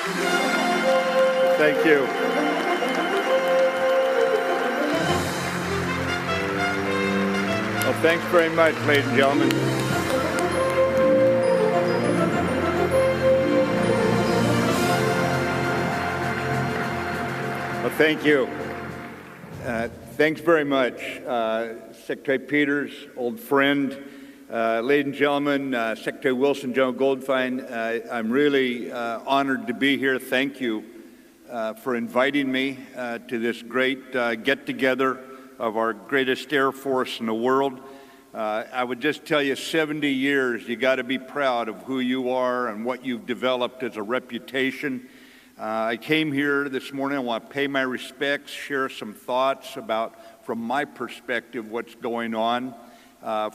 Thank you. Well, thanks very much, ladies and gentlemen. Well, thank you. Thanks very much, Secretary Peters, old friend. Ladies and gentlemen, Secretary Wilson, General Goldfein, I'm really honored to be here. Thank you for inviting me to this great get-together of our greatest Air Force in the world. I would just tell you, 70 years, you got to be proud of who you are and what you've developed as a reputation. I came here this morning. I want to pay my respects, share some thoughts about, from my perspective, what's going on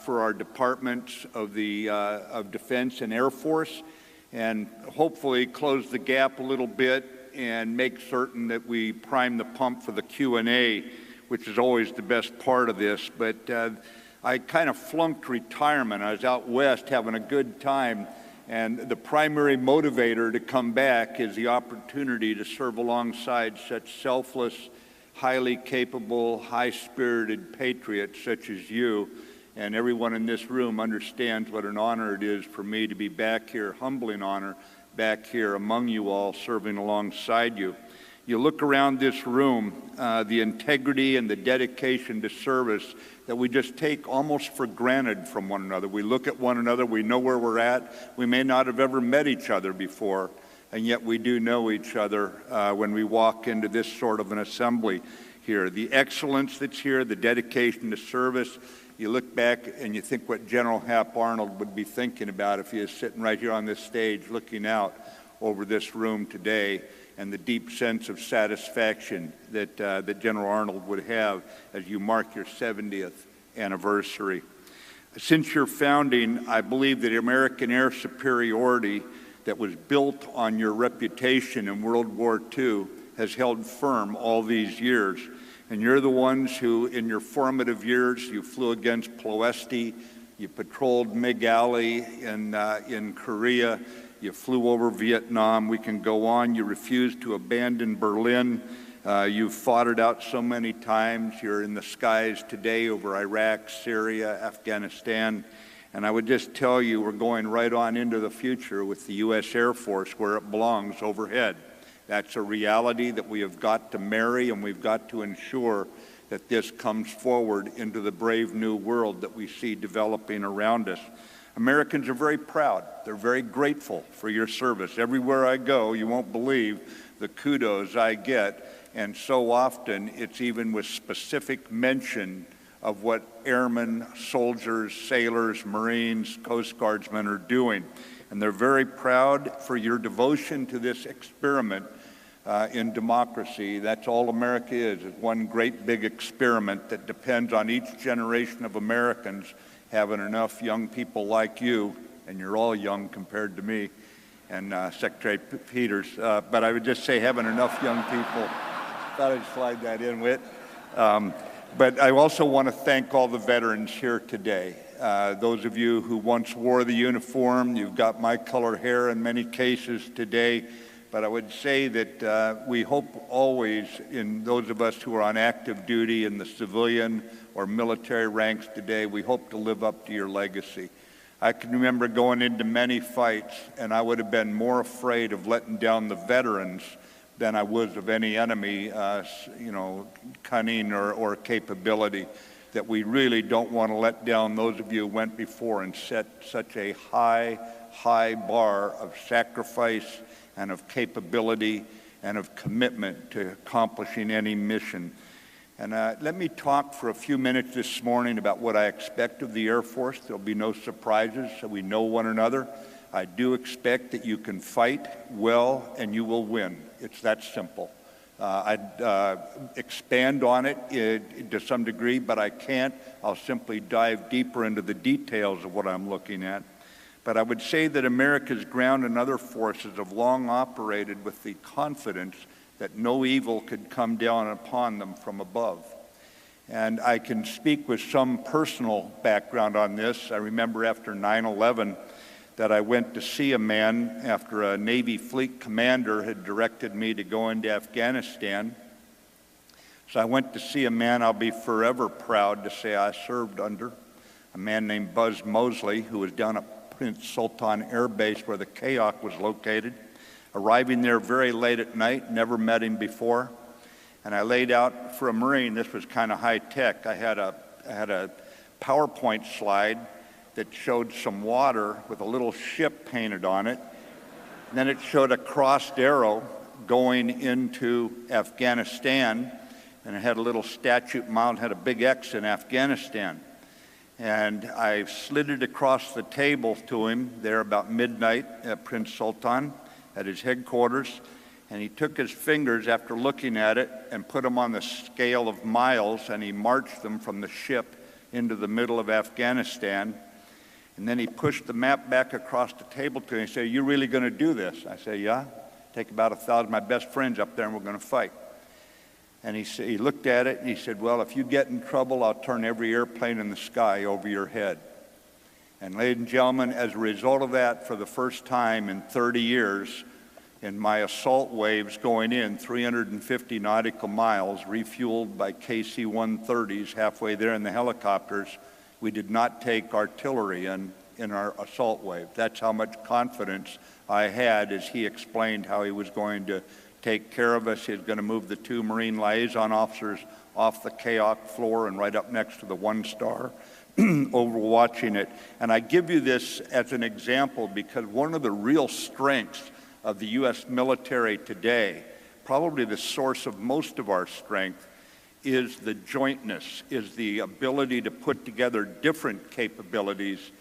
for our departments of Defense and Air Force, and hopefully close the gap a little bit and make certain that we prime the pump for the Q&A, which is always the best part of this. But I kind of flunked retirement. I was out west having a good time, and the primary motivator to come back is the opportunity to serve alongside such selfless, highly capable, high-spirited patriots such as you. And everyone in this room understands what an honor it is for me to be back here, humbling honor, back here among you all, serving alongside you. You look around this room, the integrity and the dedication to service that we just take almost for granted from one another. We look at one another, we know where we're at. We may not have ever met each other before, and yet we do know each other when we walk into this sort of an assembly here. The excellence that's here, the dedication to service. You look back and you think what General Hap Arnold would be thinking about if he is sitting right here on this stage looking out over this room today, and the deep sense of satisfaction that General Arnold would have as you mark your 70th anniversary. Since your founding, I believe that American air superiority that was built on your reputation in World War II has held firm all these years. And you're the ones who, in your formative years, you flew against Ploesti, you patrolled MiG Alley in Korea, you flew over Vietnam. We can go on. You refused to abandon Berlin. You've fought it out so many times. You're in the skies today over Iraq, Syria, Afghanistan. And I would just tell you, we're going right on into the future with the U.S. Air Force where it belongs, overhead. That's a reality that we have got to marry, and we've got to ensure that this comes forward into the brave new world that we see developing around us. Americans are very proud. They're very grateful for your service. Everywhere I go, you won't believe the kudos I get, and so often it's even with specific mention of what airmen, soldiers, sailors, Marines, Coast Guardsmen are doing. And they're very proud for your devotion to this experiment in democracy. That's all America is one great big experiment that depends on each generation of Americans having enough young people like you, and you're all young compared to me, and Secretary Peters, but I would just say having enough young people. Thought I'd slide that in, Whit. But I also want to thank all the veterans here today. Those of you who once wore the uniform, you've got my color hair in many cases today, but I would say that we hope always in those of us who are on active duty in the civilian or military ranks today, we hope to live up to your legacy. I can remember going into many fights, and I would have been more afraid of letting down the veterans than I was of any enemy, cunning or capability, that we really don't want to let down those of you who went before and set such a high bar of sacrifice and of capability and of commitment to accomplishing any mission. And let me talk for a few minutes this morning about what I expect of the Air Force. There'll be no surprises, so we know one another. I do expect that you can fight well and you will win. It's that simple. I'd expand on it to some degree, but I can't. I'll simply dive deeper into the details of what I'm looking at. But I would say that America's ground and other forces have long operated with the confidence that no evil could come down upon them from above. And I can speak with some personal background on this. I remember after 9/11, that I went to see a man after a Navy fleet commander had directed me to go into Afghanistan. So I went to see a man I'll be forever proud to say I served under, a man named Buzz Mosley, who was down at Prince Sultan Air Base where the KEOC was located. Arriving there very late at night, never met him before. And I laid out for a Marine, this was kind of high tech. I had a PowerPoint slide that showed some water with a little ship painted on it. And then it showed a crossed arrow going into Afghanistan, and it had a little statute mounted, had a big X in Afghanistan. And I slid it across the table to him there about midnight at Prince Sultan at his headquarters. And he took his fingers after looking at it and put them on the scale of miles, and he marched them from the ship into the middle of Afghanistan. And then he pushed the map back across the table to me and said, "Are you really going to do this?" I said, "Yeah. Take about 1,000 of my best friends up there and we're going to fight." And he looked at it and he said, "Well, if you get in trouble, I'll turn every airplane in the sky over your head." And ladies and gentlemen, as a result of that, for the first time in 30 years, in my assault waves going in 350 nautical miles, refueled by KC-130s halfway there in the helicopters, we did not take artillery in our assault wave. That's how much confidence I had as he explained how he was going to take care of us. He was going to move the 2 Marine liaison officers off the KEOC floor and right up next to the 1-star, overwatching it. And I give you this as an example because one of the real strengths of the U.S. military today, probably the source of most of our strength, is the jointness, is the ability to put together different capabilities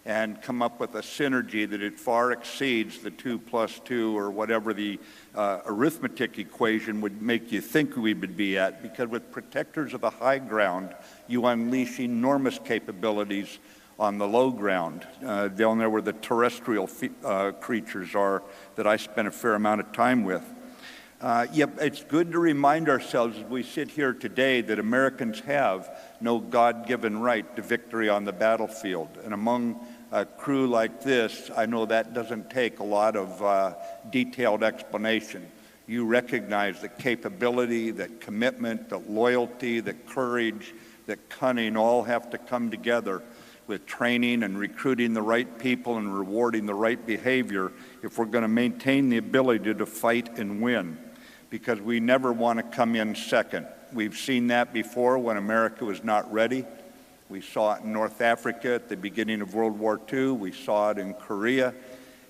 and come up with a synergy that it far exceeds the 2 + 2 or whatever the arithmetic equation would make you think we would be at, because with protectors of the high ground, you unleash enormous capabilities on the low ground, down there where the terrestrial creatures are that I spent a fair amount of time with. Yet it's good to remind ourselves as we sit here today that Americans have no God-given right to victory on the battlefield. And among a crew like this, I know that doesn't take a lot of detailed explanation. You recognize that capability, that commitment, that loyalty, that courage, that cunning all have to come together with training and recruiting the right people and rewarding the right behavior if we're going to maintain the ability to fight and win, because we never want to come in second. We've seen that before when America was not ready. We saw it in North Africa at the beginning of World War II. We saw it in Korea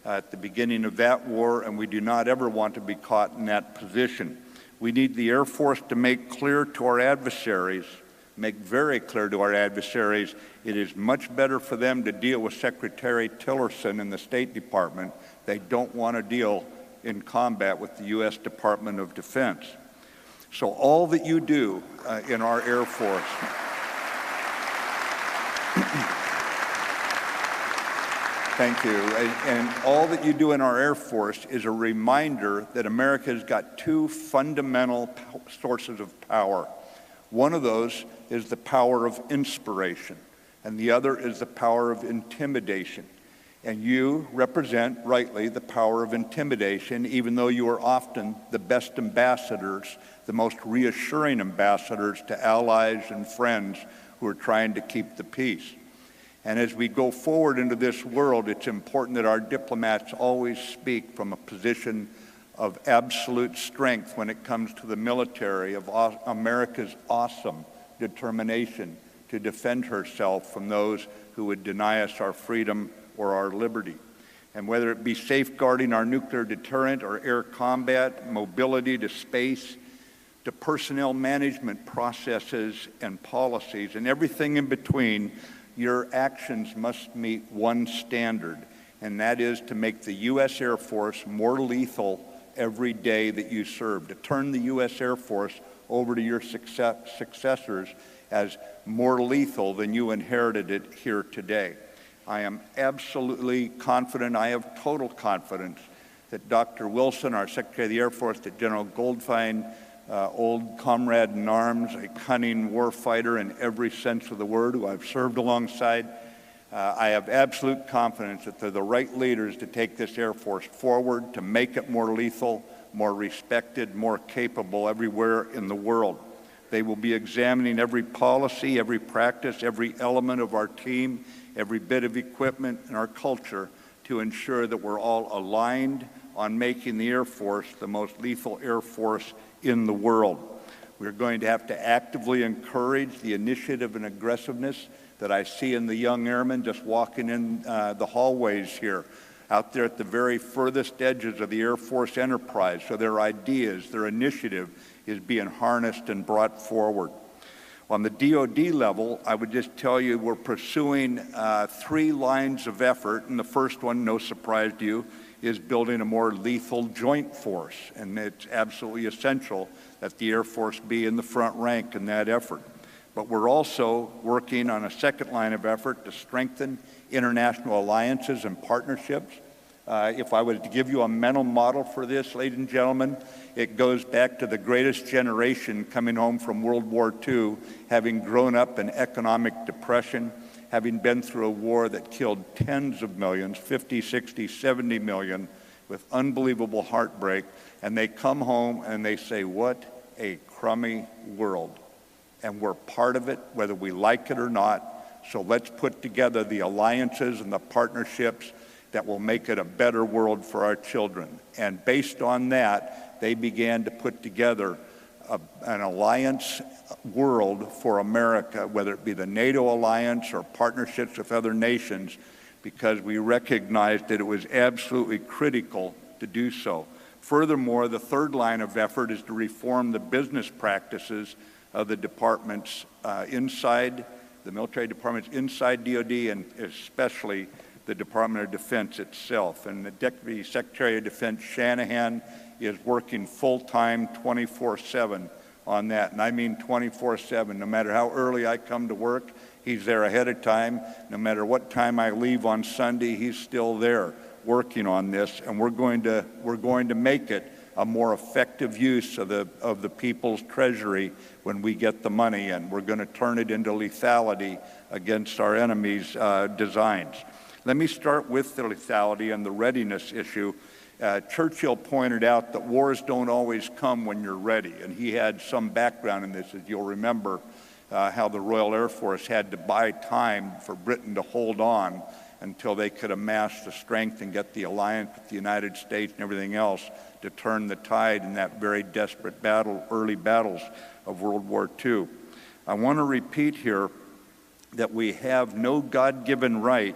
at the beginning of that war, and we do not ever want to be caught in that position. We need the Air Force to make clear to our adversaries, make very clear to our adversaries, it is much better for them to deal with Secretary Tillerson in the State Department. They don't want to deal in combat with the U.S. Department of Defense. So all that you do in our Air Force, thank you, and all that you do in our Air Force is a reminder that America has got 2 fundamental sources of power. One of those is the power of inspiration, and the other is the power of intimidation. And you represent, rightly, the power of intimidation, even though you are often the best ambassadors, the most reassuring ambassadors to allies and friends who are trying to keep the peace. And as we go forward into this world, it's important that our diplomats always speak from a position of absolute strength when it comes to the military, of America's awesome determination to defend herself from those who would deny us our freedom or our liberty. And whether it be safeguarding our nuclear deterrent or air combat, mobility to space, to personnel management processes and policies, and everything in between, your actions must meet one standard, and that is to make the U.S. Air Force more lethal every day that you serve, to turn the U.S. Air Force over to your successors as more lethal than you inherited it here today. I am absolutely confident, I have total confidence that Dr. Wilson, our Secretary of the Air Force, that General Goldfein, old comrade in arms, a cunning war fighter in every sense of the word, who I've served alongside, I have absolute confidence that they're the right leaders to take this Air Force forward, to make it more lethal, more respected, more capable everywhere in the world. They will be examining every policy, every practice, every element of our team, every bit of equipment in our culture to ensure that we're all aligned on making the Air Force the most lethal Air Force in the world. We're going to have to actively encourage the initiative and aggressiveness that I see in the young airmen just walking in the hallways here, out there at the very furthest edges of the Air Force enterprise, so their ideas, their initiative is being harnessed and brought forward. On the DoD level, I would just tell you we're pursuing 3 lines of effort, and the first one, no surprise to you, is building a more lethal joint force, and it's absolutely essential that the Air Force be in the front rank in that effort. But we're also working on a second line of effort to strengthen international alliances and partnerships. If I was to give you a mental model for this, ladies and gentlemen, it goes back to the greatest generation coming home from World War II, having grown up in economic depression, having been through a war that killed tens of millions, 50, 60, 70 million, with unbelievable heartbreak, and they come home and they say, what a crummy world. And we're part of it, whether we like it or not. So let's put together the alliances and the partnerships that will make it a better world for our children. And based on that, they began to put together an alliance world for America, whether it be the NATO alliance or partnerships with other nations, because we recognized that it was absolutely critical to do so. Furthermore, the third line of effort is to reform the business practices of the departments inside, the military departments inside DoD, and especially the Department of Defense itself. And the Deputy Secretary of Defense, Shanahan, is working full-time 24/7 on that. And I mean 24/7. No matter how early I come to work, he's there ahead of time. No matter what time I leave on Sunday, he's still there working on this. And we're going to make it a more effective use of the people's treasury when we get the money in. We're going to turn it into lethality against our enemies' designs. Let me start with the lethality and the readiness issue. Churchill pointed out that wars don't always come when you're ready, and he had some background in this, as you'll remember, how the Royal Air Force had to buy time for Britain to hold on until they could amass the strength and get the alliance with the United States and everything else to turn the tide in that very desperate battle, early battles of World War II. I want to repeat here that we have no God-given right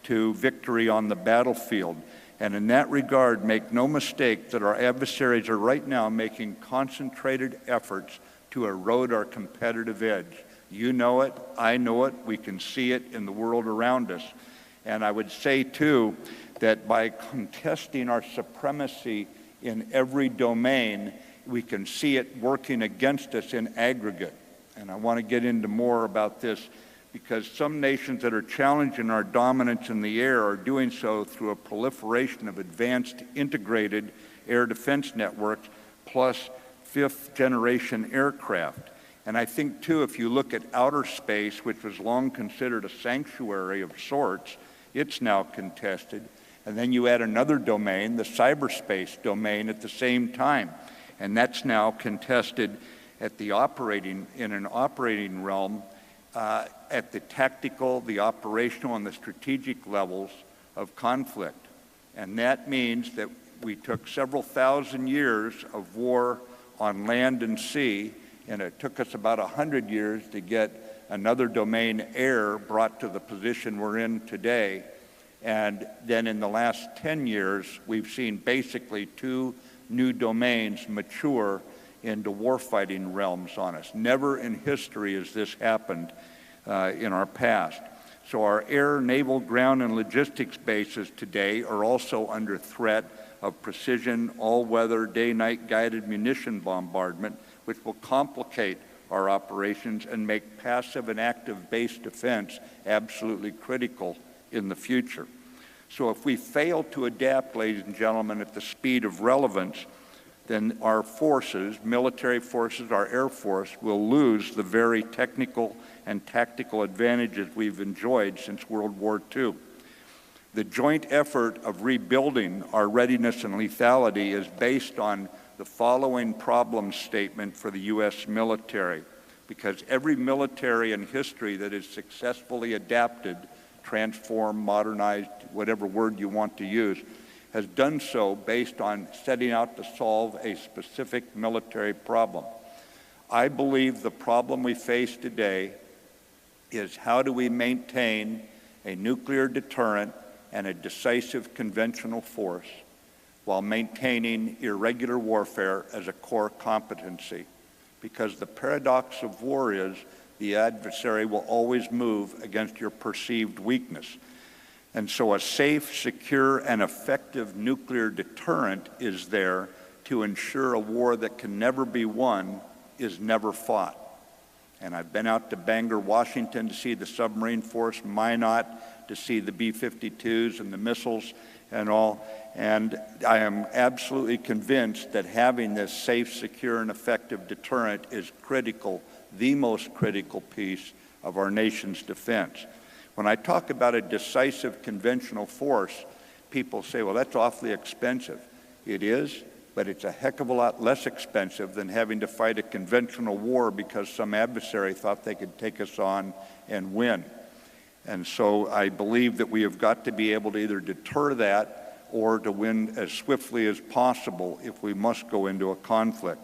to victory on the battlefield. And in that regard, make no mistake that our adversaries are right now making concentrated efforts to erode our competitive edge. You know it, I know it, we can see it in the world around us. And I would say, too, that by contesting our supremacy in every domain, we can see it working against us in aggregate. And I want to get into more about this, because some nations that are challenging our dominance in the air are doing so through a proliferation of advanced integrated air defense networks plus fifth-generation aircraft. And I think, too, if you look at outer space, which was long considered a sanctuary of sorts, it's now contested. And then you add another domain, the cyberspace domain, at the same time. And that's now contested at the in an operating realm, at the tactical, the operational, and the strategic levels of conflict. And that means that we took several thousand years of war on land and sea, and it took us about 100 years to get another domain, air, brought to the position we're in today. And then in the last 10 years, we've seen basically 2 new domains mature into warfighting realms on us. Never in history has this happened in our past. So our air, naval, ground, and logistics bases today are also under threat of precision, all-weather, day-night guided munition bombardment, which will complicate our operations and make passive and active base defense absolutely critical in the future. So if we fail to adapt, ladies and gentlemen, at the speed of relevance, then our forces, military forces, our Air Force, will lose the very technical and tactical advantages we've enjoyed since World War II. The joint effort of rebuilding our readiness and lethality is based on the following problem statement for the U.S. military, because every military in history that is successfully adapted, transformed, modernized, whatever word you want to use, has done so based on setting out to solve a specific military problem. I believe the problem we face today is how do we maintain a nuclear deterrent and a decisive conventional force while maintaining irregular warfare as a core competency. Because the paradox of war is the adversary will always move against your perceived weakness. And so a safe, secure, and effective nuclear deterrent is there to ensure a war that can never be won is never fought. And I've been out to Bangor, Washington to see the submarine force, Minot, to see the B-52s and the missiles and all. And I am absolutely convinced that having this safe, secure, and effective deterrent is critical, the most critical piece of our nation's defense. When I talk about a decisive conventional force, people say, well, that's awfully expensive. It is, but it's a heck of a lot less expensive than having to fight a conventional war because some adversary thought they could take us on and win. And so I believe that we have got to be able to either deter that or to win as swiftly as possible if we must go into a conflict.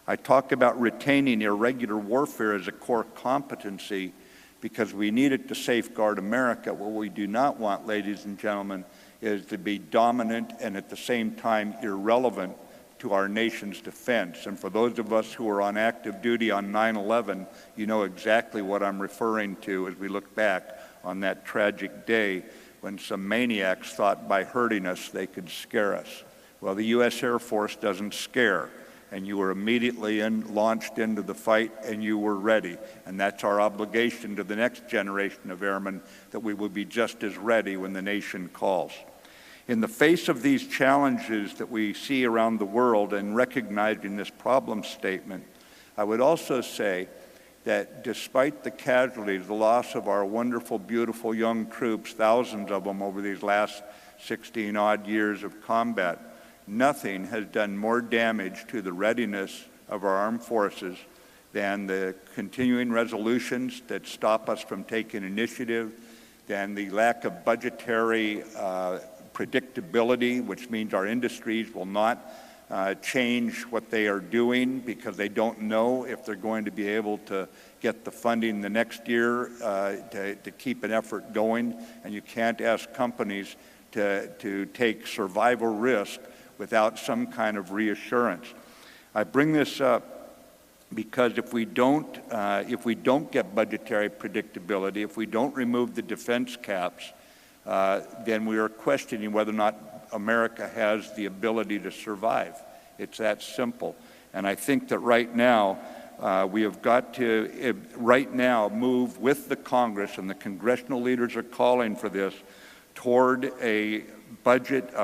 I talk about retaining irregular warfare as a core competency because we need it to safeguard America. What we do not want, ladies and gentlemen, is to be dominant and at the same time irrelevant to our nation's defense. And for those of us who were on active duty on 9/11, you know exactly what I'm referring to as we look back on that tragic day when some maniacs thought by hurting us they could scare us. Well, the U.S. Air Force doesn't scare, and you were immediately launched into the fight and you were ready. And that's our obligation to the next generation of airmen, that we will be just as ready when the nation calls. In the face of these challenges that we see around the world and recognizing this problem statement, I would also say that despite the casualties, the loss of our wonderful, beautiful young troops, thousands of them over these last 16-odd years of combat, nothing has done more damage to the readiness of our armed forces than the continuing resolutions that stop us from taking initiative, than the lack of budgetary predictability, which means our industries will not change what they are doing because they don't know if they're going to be able to get the funding the next year to keep an effort going. And you can't ask companies to take survival risk without some kind of reassurance. I bring this up because if we don't get budgetary predictability, if we don't remove the defense caps, then we are questioning whether or not America has the ability to survive. It's that simple. And I think that right now, we have got to move with the Congress, and the congressional leaders are calling for this, toward a budget,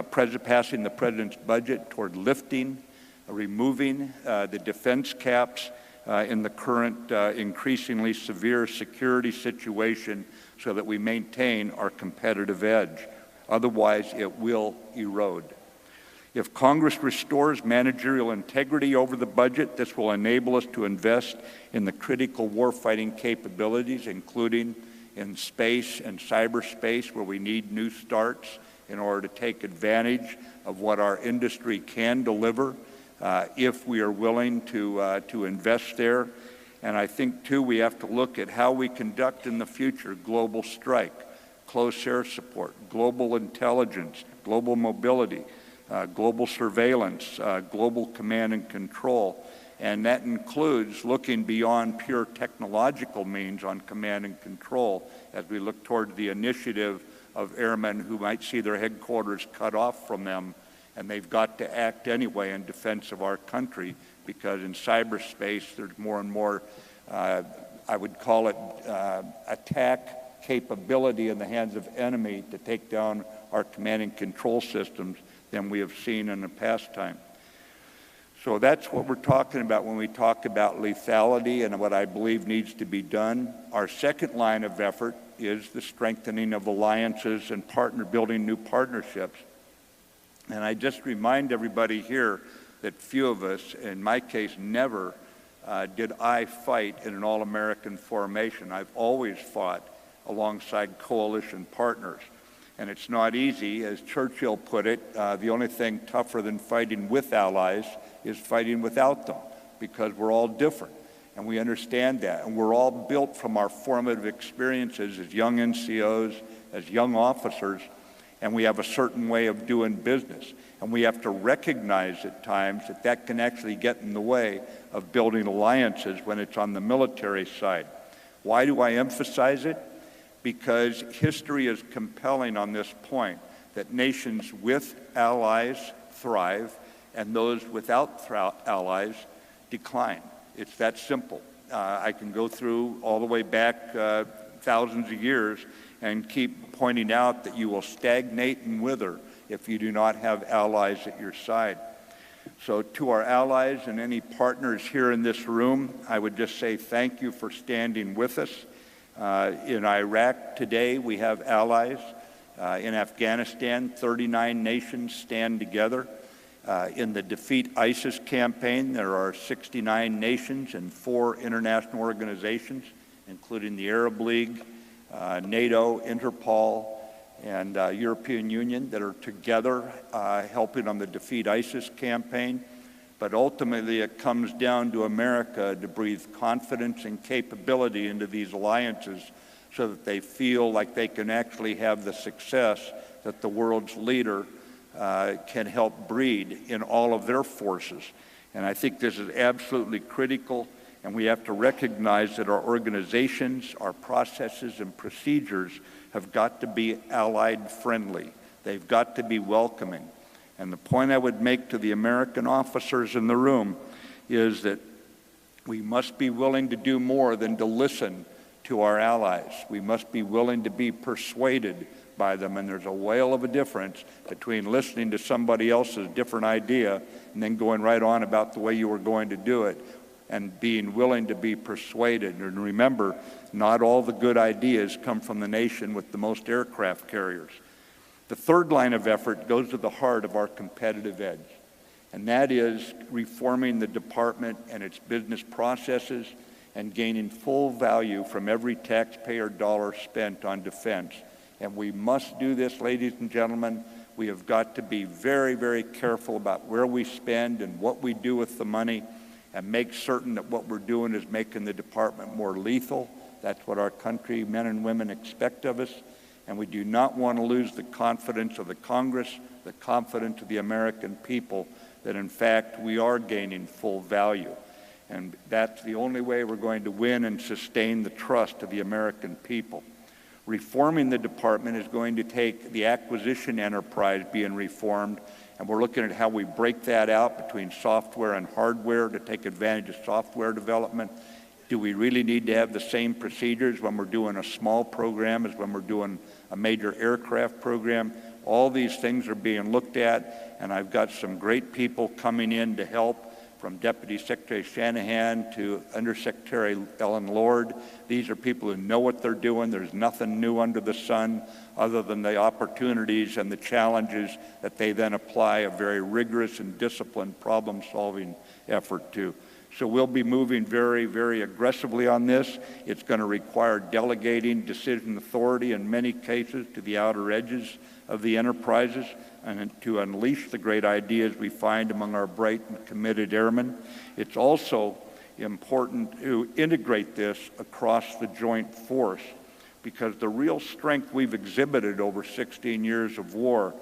passing the president's budget, toward lifting, removing the defense caps in the current increasingly severe security situation so that we maintain our competitive edge. Otherwise, it will erode. If Congress restores managerial integrity over the budget, this will enable us to invest in the critical warfighting capabilities, including in space and cyberspace, where we need new starts in order to take advantage of what our industry can deliver if we are willing to invest there. And I think, too, we have to look at how we conduct in the future global strike, close air support, global intelligence, global mobility, global surveillance, global command and control. And that includes looking beyond pure technological means on command and control as we look toward the initiative of airmen who might see their headquarters cut off from them, and they've got to act anyway in defense of our country, because in cyberspace there's more and more, I would call it attack capability in the hands of enemy to take down our command and control systems than we have seen in the past time. So that's what we're talking about when we talk about lethality and what I believe needs to be done. Our second line of effort is the strengthening of alliances and building new partnerships. And I just remind everybody here that few of us, in my case, never did I fight in an all-American formation. I've always fought alongside coalition partners. And it's not easy. As Churchill put it, the only thing tougher than fighting with allies is fighting without them, because we're all different. And we understand that. And we're all built from our formative experiences as young NCOs, as young officers, and we have a certain way of doing business. And we have to recognize at times that that can actually get in the way of building alliances when it's on the military side. Why do I emphasize it? Because history is compelling on this point, that nations with allies thrive and those without allies decline. It's that simple. I can go through all the way back thousands of years and keep pointing out that you will stagnate and wither if you do not have allies at your side. So to our allies and any partners here in this room, I would just say thank you for standing with us. In Iraq today, we have allies. In Afghanistan, 39 nations stand together. In the Defeat ISIS campaign, there are 69 nations and 4 international organizations, including the Arab League, NATO, Interpol, and European Union, that are together helping on the Defeat ISIS campaign. But ultimately, it comes down to America to breathe confidence and capability into these alliances so that they feel like they can actually have the success that the world's leader can help breed in all of their forces. And I think this is absolutely critical, and we have to recognize that our organizations, our processes, and procedures have got to be allied friendly. They've got to be welcoming. And the point I would make to the American officers in the room is that we must be willing to do more than to listen to our allies. We must be willing to be persuaded by them, and there's a whale of a difference between listening to somebody else's different idea and then going right on about the way you were going to do it, and being willing to be persuaded. And remember, not all the good ideas come from the nation with the most aircraft carriers. The third line of effort goes to the heart of our competitive edge, and that is reforming the department and its business processes and gaining full value from every taxpayer dollar spent on defense. And we must do this, ladies and gentlemen. We have got to be very, very careful about where we spend and what we do with the money, and make certain that what we're doing is making the department more lethal. That's what our country, men and women, expect of us. And we do not want to lose the confidence of the Congress, the confidence of the American people, that in fact we are gaining full value. And that's the only way we're going to win and sustain the trust of the American people. Reforming the department is going to take the acquisition enterprise being reformed, and we're looking at how we break that out between software and hardware to take advantage of software development. Do we really need to have the same procedures when we're doing a small program as when we're doing a major aircraft program? All these things are being looked at, and I've got some great people coming in to help, from Deputy Secretary Shanahan to Undersecretary Ellen Lord. These are people who know what they're doing. There's nothing new under the sun other than the opportunities and the challenges that they then apply a very rigorous and disciplined problem-solving effort to. So we'll be moving very, very aggressively on this. It's going to require delegating decision authority in many cases to the outer edges of the enterprises, and to unleash the great ideas we find among our bright and committed airmen. It's also important to integrate this across the joint force, because the real strength we've exhibited over 16 years of war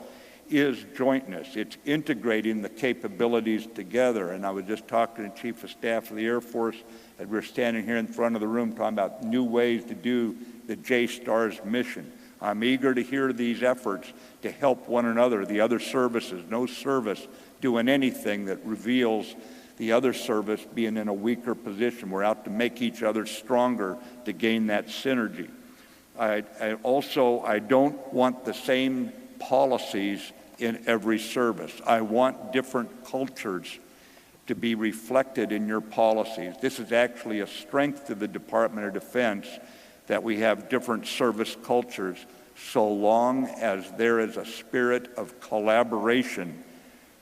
is jointness. It's integrating the capabilities together. And I was just talking to Chief of Staff of the Air Force, and we're standing here in front of the room talking about new ways to do the JSTARS mission. I'm eager to hear these efforts to help one another, the other services. No service doing anything that reveals the other service being in a weaker position. We're out to make each other stronger to gain that synergy. I don't want the same policies in every service. I want different cultures to be reflected in your policies. This is actually a strength of the Department of Defense that we have different service cultures, so long as there is a spirit of collaboration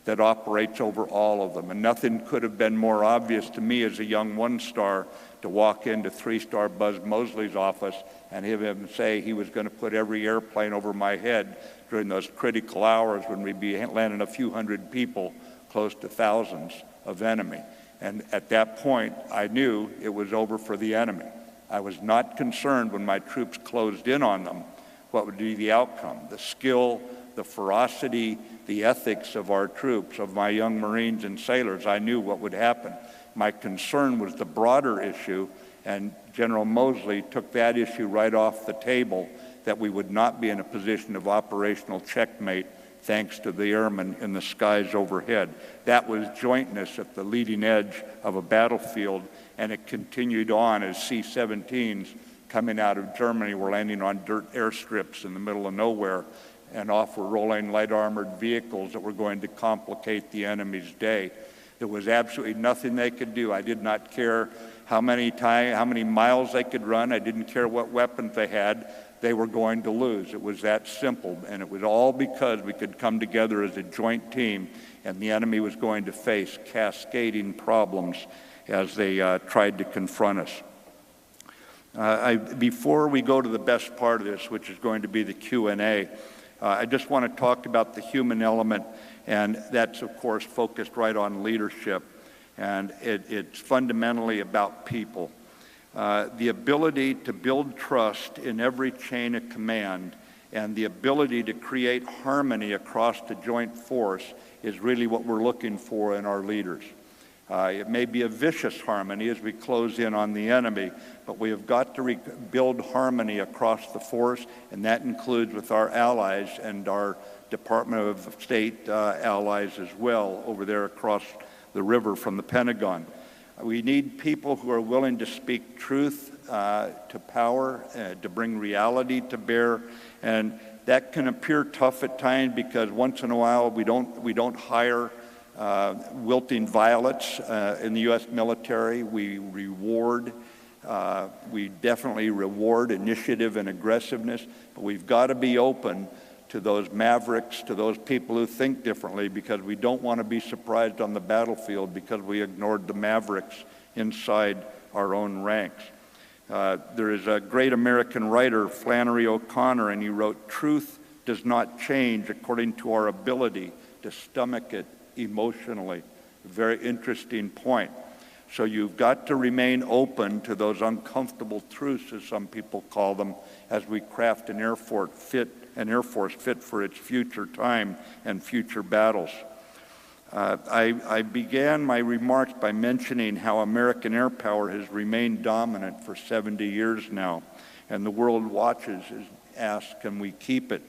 that operates over all of them. And nothing could have been more obvious to me as a young one-star to walk into 3-star Buzz Mosley's office and have him say he was going to put every airplane over my head during those critical hours when we'd be landing a few hundred people close to thousands of enemy. And at that point, I knew it was over for the enemy. I was not concerned when my troops closed in on them what would be the outcome. The skill, the ferocity, the ethics of our troops, of my young Marines and sailors, I knew what would happen. My concern was the broader issue, and General Mosley took that issue right off the table, that we would not be in a position of operational checkmate thanks to the airmen in the skies overhead. That was jointness at the leading edge of a battlefield, and it continued on as C-17s coming out of Germany were landing on dirt airstrips in the middle of nowhere, and off were rolling light armored vehicles that were going to complicate the enemy's day. There was absolutely nothing they could do. I did not care how many miles they could run. I didn't care what weapons they had. They were going to lose. It was that simple, and it was all because we could come together as a joint team, and the enemy was going to face cascading problems as they tried to confront us. Before we go to the best part of this, which is going to be the Q&A, I just want to talk about the human element, and that's, of course, focused right on leadership, and it's fundamentally about people. The ability to build trust in every chain of command and the ability to create harmony across the joint force is really what we're looking for in our leaders. It may be a vicious harmony as we close in on the enemy, but we have got to build harmony across the force, and that includes with our allies and our Department of State allies as well over there across the river from the Pentagon. We need people who are willing to speak truth to power, to bring reality to bear, and that can appear tough at times because once in a while we don't hire wilting violets in the U.S. military. We definitely reward initiative and aggressiveness, but we've got to be open to those mavericks, to those people who think differently, because we don't want to be surprised on the battlefield because we ignored the mavericks inside our own ranks. There is a great American writer, Flannery O'Connor, and he wrote, "Truth does not change according to our ability to stomach it emotionally." A very interesting point. So you've got to remain open to those uncomfortable truths, as some people call them, as we craft an Air Force fit for its future time and future battles. I began my remarks by mentioning how American air power has remained dominant for 70 years now, and the world watches and asks, can we keep it?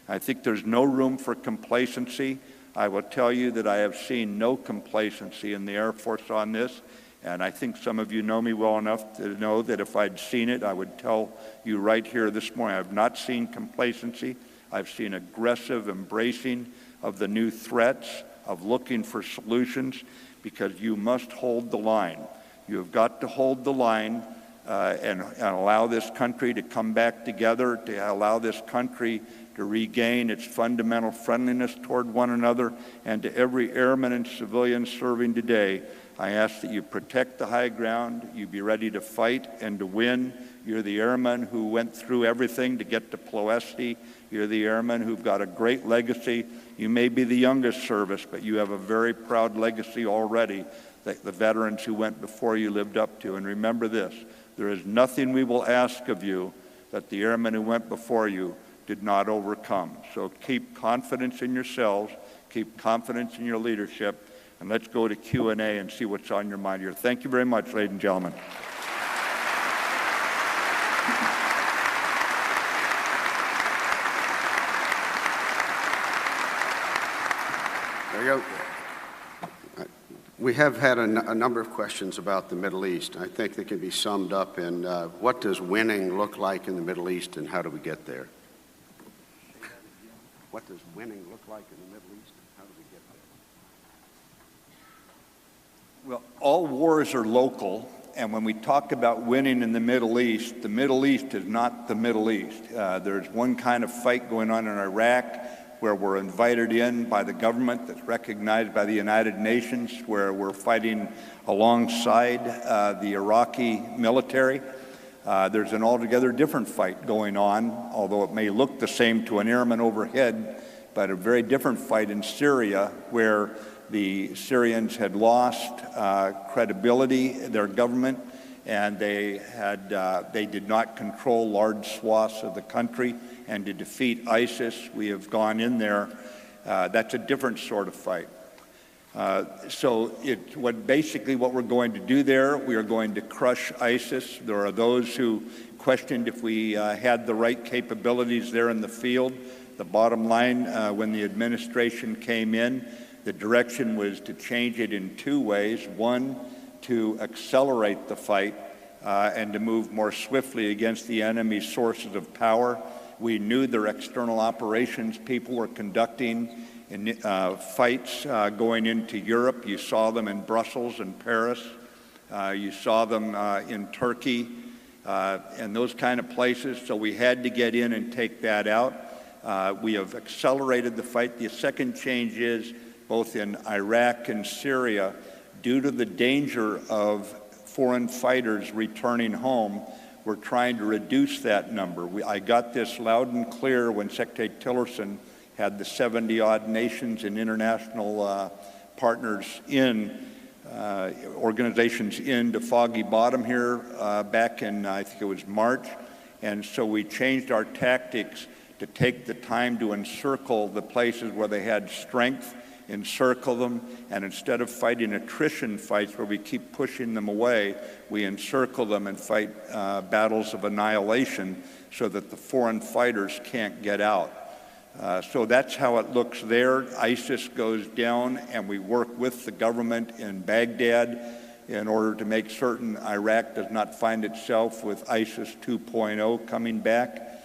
I think there's no room for complacency. I will tell you that I have seen no complacency in the Air Force on this, and I think some of you know me well enough to know that if I'd seen it, I would tell you right here this morning. I have not seen complacency. I've seen aggressive embracing of the new threats, of looking for solutions, because you must hold the line. You have got to hold the line and allow this country to come back together, to allow this country to regain its fundamental friendliness toward one another. And to every airman and civilian serving today, I ask that you protect the high ground, you be ready to fight and to win. You're the airmen who went through everything to get to Ploesti. You're the airmen who've got a great legacy. You may be the youngest service, but you have a very proud legacy already that the veterans who went before you lived up to. And remember this, there is nothing we will ask of you that the airmen who went before you did not overcome. So keep confidence in yourselves, keep confidence in your leadership, and let's go to Q&A and see what's on your mind here. Thank you very much, ladies and gentlemen. There you go. We have had a number of questions about the Middle East. I think they can be summed up in what does winning look like in the Middle East and how do we get there? What does winning look like in the Middle East and how do we get Well, all wars are local, and when we talk about winning in the Middle East is not the Middle East. There's one kind of fight going on in Iraq where we're invited in by the government that's recognized by the United Nations, where we're fighting alongside the Iraqi military. There's an altogether different fight going on, although it may look the same to an airman overhead, but a very different fight in Syria, where the Syrians had lost credibility, their government, and they did not control large swaths of the country. And to defeat ISIS, we have gone in there. That's a different sort of fight. Basically what we're going to do there, we are going to crush ISIS. There are those who questioned if we had the right capabilities there in the field. The bottom line, when the administration came in, the direction was to change it in two ways. One, to accelerate the fight and to move more swiftly against the enemy's sources of power. We knew their external operations people were conducting in fights going into Europe. You saw them in Brussels and Paris. You saw them in Turkey and those kind of places. So we had to get in and take that out. We have accelerated the fight. The second change is both in Iraq and Syria, due to the danger of foreign fighters returning home, we're trying to reduce that number. I got this loud and clear when Secretary Tillerson had the 70-odd nations and international partners organizations into Foggy Bottom here back in, I think it was March. And so we changed our tactics to take the time to encircle the places where they had strength, encircle them, and instead of fighting attrition fights where we keep pushing them away, we encircle them and fight battles of annihilation so that the foreign fighters can't get out. So that's how it looks there. ISIS goes down, and we work with the government in Baghdad in order to make certain Iraq does not find itself with ISIS 2.0 coming back.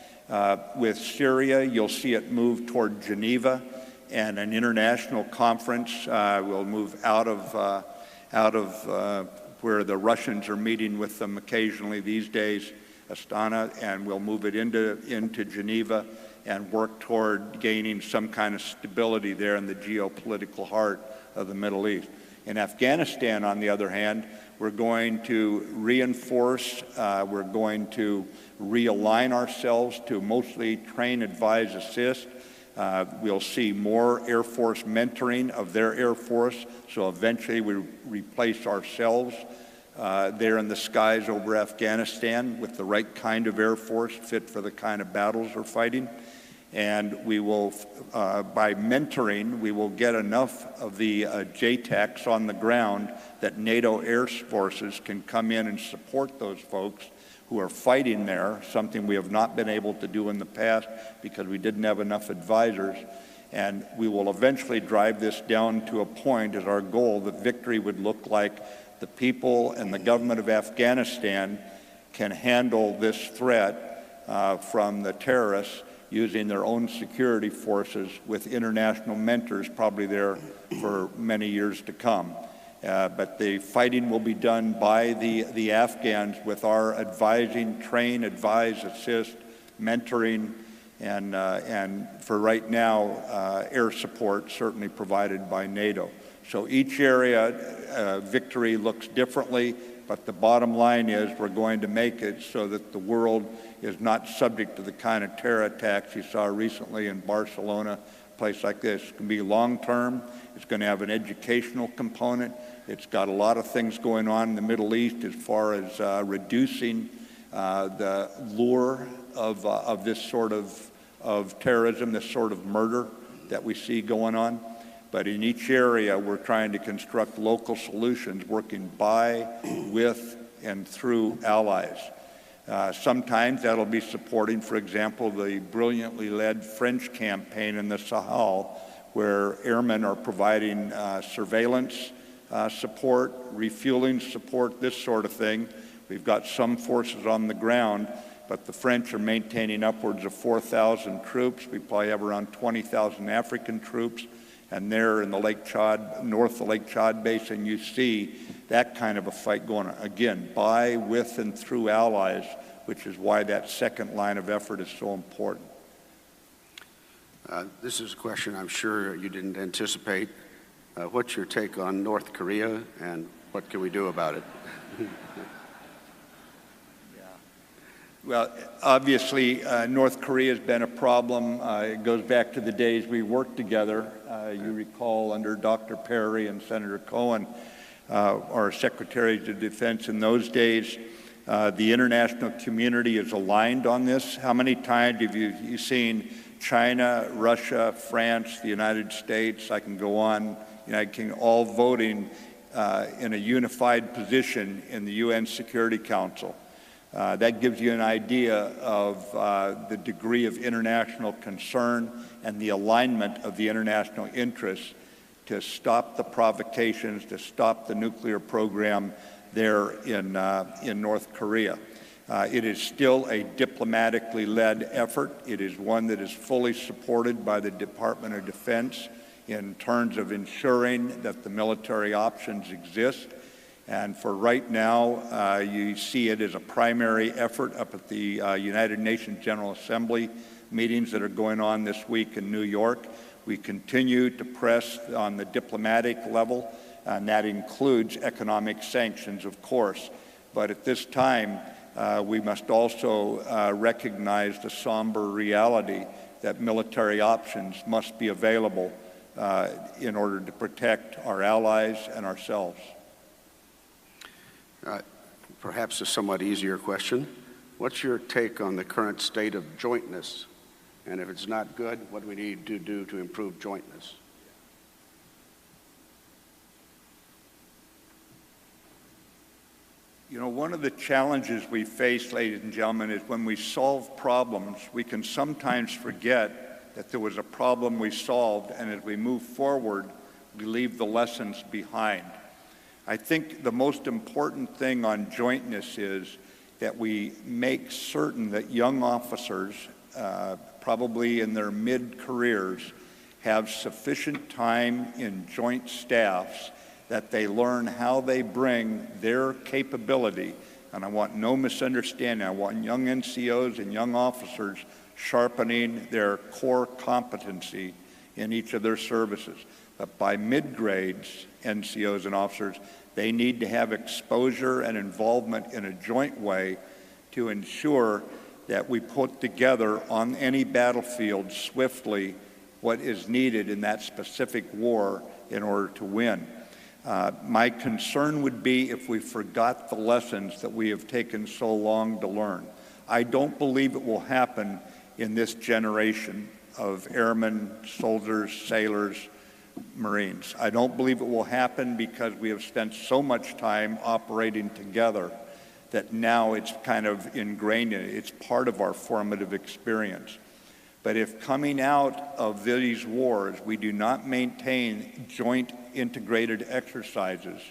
With Syria, you'll see it move toward Geneva, and an international conference will move out of where the Russians are meeting with them occasionally these days, Astana, and we'll move it into Geneva and work toward gaining some kind of stability there in the geopolitical heart of the Middle East. In Afghanistan, on the other hand, we're going to reinforce, we're going to realign ourselves to mostly train, advise, assist. We'll see more Air Force mentoring of their Air Force, so eventually we replace ourselves there in the skies over Afghanistan with the right kind of Air Force fit for the kind of battles we're fighting. And we will, by mentoring, we will get enough of the JTACs on the ground that NATO Air Forces can come in and support those folks who are fighting there, something we have not been able to do in the past because we didn't have enough advisors. And we will eventually drive this down to a point as our goal that victory would look like the people and the government of Afghanistan can handle this threat from the terrorists using their own security forces with international mentors probably there for many years to come. But the fighting will be done by the Afghans with our advising, train, advise, assist, mentoring, and for right now, air support certainly provided by NATO. So each area, victory looks differently, but the bottom line is we're going to make it so that the world is not subject to the kind of terror attacks you saw recently in Barcelona. A place like this can be long-term. It's going to have an educational component. It's got a lot of things going on in the Middle East as far as reducing the lure of this sort of terrorism, this sort of murder that we see going on. But in each area, we're trying to construct local solutions, working by, with, and through allies. Sometimes that'll be supporting, for example, the brilliantly led French campaign in the Sahel, where airmen are providing surveillance support, refueling support, this sort of thing. We've got some forces on the ground, but the French are maintaining upwards of 4,000 troops. We probably have around 20,000 African troops, And there in the Lake Chad, north of the Lake Chad Basin, you see that kind of a fight going on. Again, by, with, and through allies, which is why that second line of effort is so important. This is a question I'm sure you didn't anticipate. What's your take on North Korea, and what can we do about it? Well, obviously, North Korea has been a problem. It goes back to the days we worked together. You recall under Dr. Perry and Senator Cohen, our secretaries of defense in those days. The international community is aligned on this. How many times have you seen China, Russia, France, the United States, I can go on, United Kingdom, all voting in a unified position in the UN Security Council? That gives you an idea of the degree of international concern and the alignment of the international interests to stop the provocations, to stop the nuclear program there in North Korea. It is still a diplomatically led effort. It is one that is fully supported by the Department of Defense in terms of ensuring that the military options exist. And for right now, you see it as a primary effort up at the United Nations General Assembly meetings that are going on this week in New York. We continue to press on the diplomatic level, and that includes economic sanctions, of course. But at this time, we must also recognize the somber reality that military options must be available in order to protect our allies and ourselves. Perhaps a somewhat easier question. What's your take on the current state of jointness? And if it's not good, what do we need to do to improve jointness? You know, one of the challenges we face, ladies and gentlemen, is when we solve problems, we can sometimes forget that there was a problem we solved, and as we move forward, we leave the lessons behind. I think the most important thing on jointness is that we make certain that young officers, probably in their mid-careers, have sufficient time in joint staffs that they learn how they bring their capability, and I want no misunderstanding, I want young NCOs and young officers sharpening their core competency in each of their services. But by mid-grades, NCOs and officers, they need to have exposure and involvement in a joint way to ensure that we put together on any battlefield swiftly what is needed in that specific war in order to win. My concern would be if we forgot the lessons that we have taken so long to learn. I don't believe it will happen in this generation of airmen, soldiers, sailors, Marines. I don't believe it will happen because we have spent so much time operating together that now it's kind of ingrained in it. It's part of our formative experience. But if coming out of these wars we do not maintain joint integrated exercises,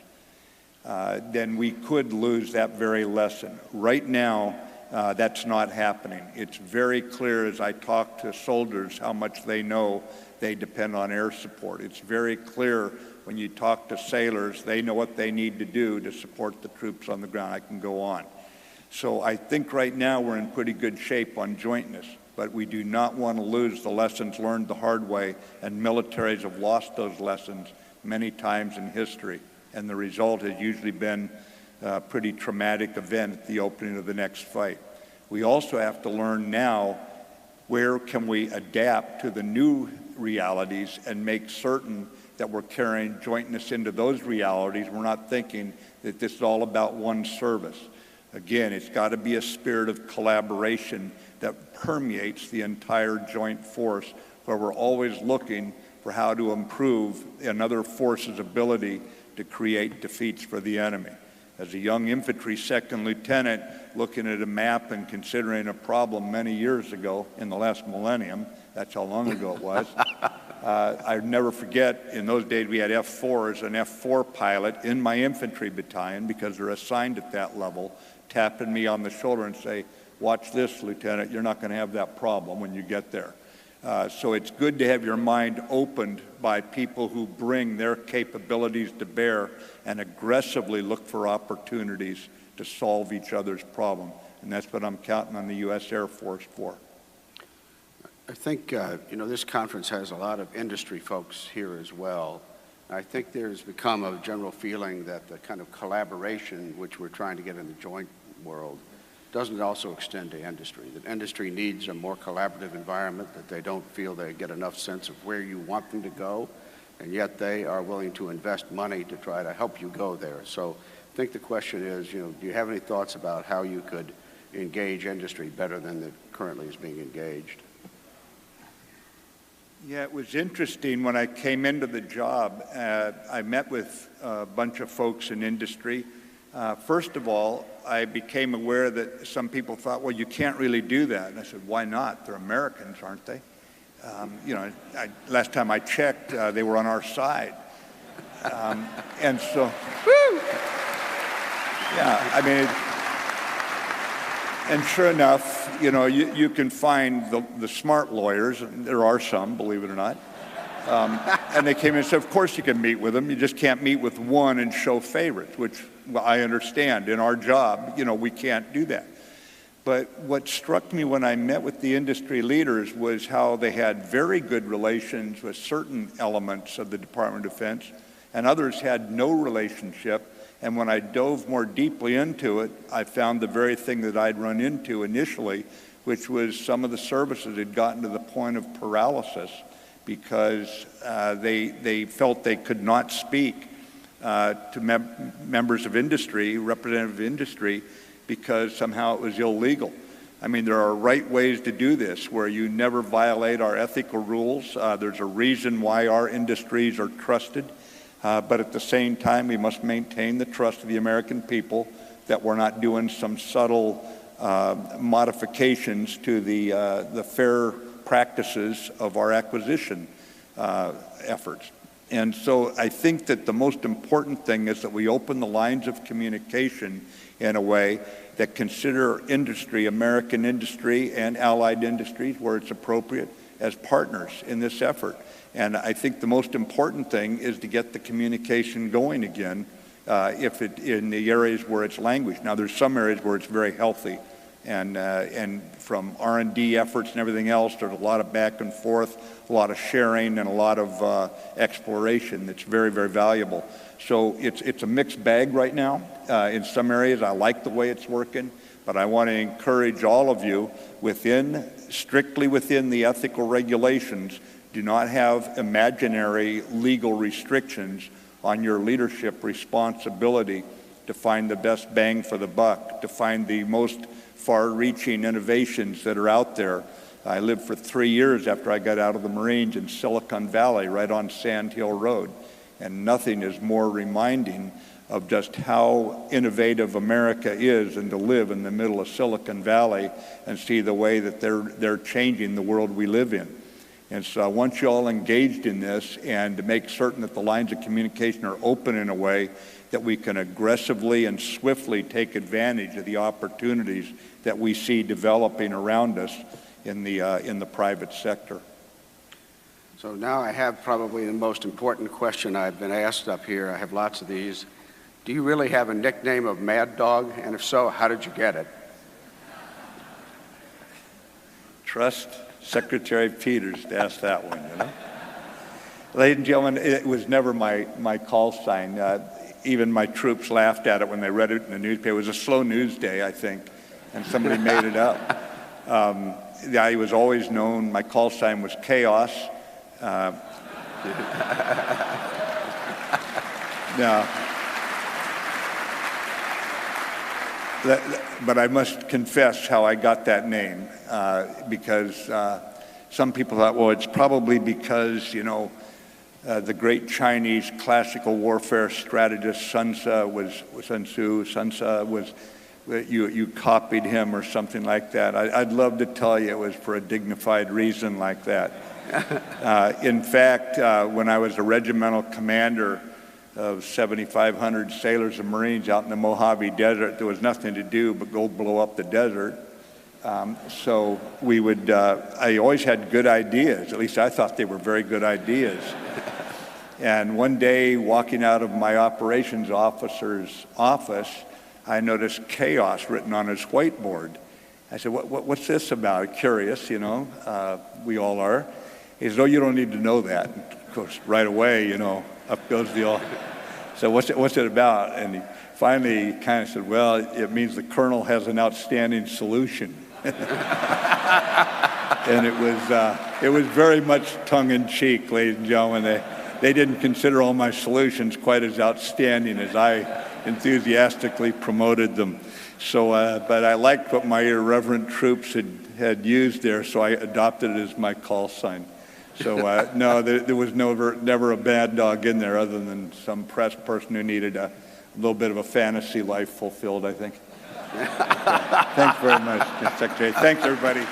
then we could lose that very lesson. Right now, that's not happening. It's very clear as I talk to soldiers how much they know they depend on air support. It's very clear when you talk to sailors, they know what they need to do to support the troops on the ground. I can go on. So I think right now we're in pretty good shape on jointness, but we do not want to lose the lessons learned the hard way, and militaries have lost those lessons many times in history, and the result has usually been a pretty traumatic event at the opening of the next fight. We also have to learn now where can we adapt to the new realities and make certain that we're carrying jointness into those realities. We're not thinking that this is all about one service. Again, it's got to be a spirit of collaboration that permeates the entire joint force, where we're always looking for how to improve another force's ability to create defeats for the enemy. As a young infantry second lieutenant looking at a map and considering a problem many years ago in the last millennium, that's how long ago it was, I'll never forget, in those days we had F4s, an F4 pilot in my infantry battalion, because they're assigned at that level, tapping me on the shoulder and say, "Watch this, Lieutenant, you're not going to have that problem when you get there." So it's good to have your mind opened by people who bring their capabilities to bear and aggressively look for opportunities to solve each other's problem. And that's what I'm counting on the U.S. Air Force for. I think, this conference has a lot of industry folks here as well. I think there's become a general feeling that the kind of collaboration which we're trying to get in the joint world doesn't also extend to industry, that industry needs a more collaborative environment, that they don't feel they get enough sense of where you want them to go, and yet they are willing to invest money to try to help you go there. So I think the question is, do you have any thoughts about how you could engage industry better than it currently is being engaged? Yeah, it was interesting when I came into the job. I met with a bunch of folks in industry. First of all, I became aware that some people thought, well, you can't really do that. And I said, why not? They're Americans, aren't they? Last time I checked, they were on our side. And so, woo! Yeah, I mean, and sure enough, you can find the smart lawyers, and there are some, believe it or not, and they came in and said, of course you can meet with them, you just can't meet with one and show favorites, which I understand. In our job, we can't do that. But what struck me when I met with the industry leaders was how they had very good relations with certain elements of the Department of Defense, and others had no relationship. And when I dove more deeply into it, I found the very thing that I'd run into initially, which was some of the services had gotten to the point of paralysis because they felt they could not speak to members of industry, representative of industry, because somehow it was illegal. I mean, there are right ways to do this where you never violate our ethical rules. There's a reason why our industries are trusted. But at the same time, we must maintain the trust of the American people that we're not doing some subtle modifications to the fair practices of our acquisition efforts. And so I think that the most important thing is that we open the lines of communication in a way that consider industry, American industry and allied industries where it's appropriate, as partners in this effort. And I think the most important thing is to get the communication going again in the areas where it's language. Now, there's some areas where it's very healthy, and from R&D efforts and everything else, there's a lot of back and forth, a lot of sharing, and a lot of exploration that's very, very valuable. So it's a mixed bag right now. In some areas, I like the way it's working, but I want to encourage all of you strictly within the ethical regulations. Do not have imaginary legal restrictions on your leadership responsibility to find the best bang for the buck, to find the most far-reaching innovations that are out there. I lived for 3 years after I got out of the Marines in Silicon Valley, right on Sand Hill Road, and nothing is more reminding of just how innovative America is, and to live in the middle of Silicon Valley and see the way that they're changing the world we live in. And so I want you all engaged in this, and to make certain that the lines of communication are open in a way that we can aggressively and swiftly take advantage of the opportunities that we see developing around us in the private sector. So now I have probably the most important question I've been asked up here. I have lots of these. Do you really have a nickname of Mad Dog? And if so, how did you get it? Trust Secretary Peters to ask that one, Ladies and gentlemen, it was never my call sign. Even my troops laughed at it when they read it in the newspaper. It was a slow news day, I think, and somebody made it up. I was always known, my call sign was Chaos. No. But I must confess how I got that name, because some people thought, well, it's probably because, the great Chinese classical warfare strategist Sun Tzu, you copied him or something like that. I'd love to tell you it was for a dignified reason like that. In fact, when I was a regimental commander of 7,500 sailors and Marines out in the Mojave Desert, there was nothing to do but go blow up the desert. So we would, I always had good ideas. At least I thought they were very good ideas. And one day, walking out of my operations officer's office, I noticed chaos written on his whiteboard. I said, what's this about? Curious, you know, we all are. He said, oh, you don't need to know that. And of course, right away, you know, up goes the all. So what's it about? And he finally kind of said, well, it means the colonel has an outstanding solution. And it was very much tongue-in-cheek, ladies and gentlemen. They didn't consider all my solutions quite as outstanding as I enthusiastically promoted them. So, but I liked what my irreverent troops had used there, so I adopted it as my call sign. So no, there was never a bad dog in there other than some press person who needed a little bit of a fantasy life fulfilled, I think. Thanks very much, Mr. Secretary. Thanks, everybody.